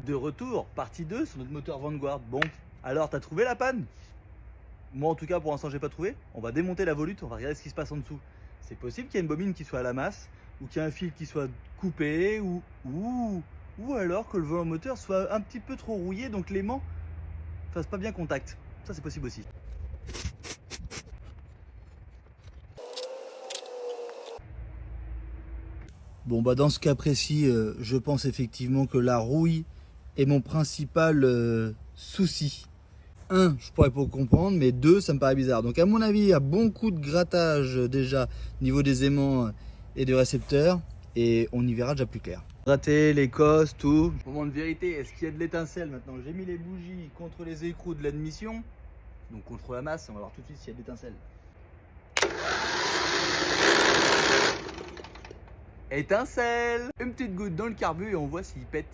De retour, partie 2 sur notre moteur Vanguard. Bon, alors t'as trouvé la panne? Moi en tout cas pour l'instant j'ai pas trouvé. On va démonter la volute, on va regarder ce qui se passe en dessous. C'est possible qu'il y ait une bobine qui soit à la masse, ou qu'il y ait un fil qui soit coupé, ou alors que le volant moteur soit un petit peu trop rouillé, donc l'aimant fasse pas bien contact. Ça c'est possible aussi. Bon bah dans ce cas précis, je pense effectivement que la rouille est mon principal souci. Un, je pourrais pas comprendre, mais deux, ça me paraît bizarre. Donc à mon avis, il y a bon coup de grattage déjà au niveau des aimants et des récepteurs, et on y verra déjà plus clair. Gratter les cosses, tout. Moment de vérité, est-ce qu'il y a de l'étincelle maintenant? J'ai mis les bougies contre les écrous de l'admission, donc contre la masse, on va voir tout de suite s'il y a de l'étincelle. Étincelle! Une petite goutte dans le carbu et on voit s'il pète.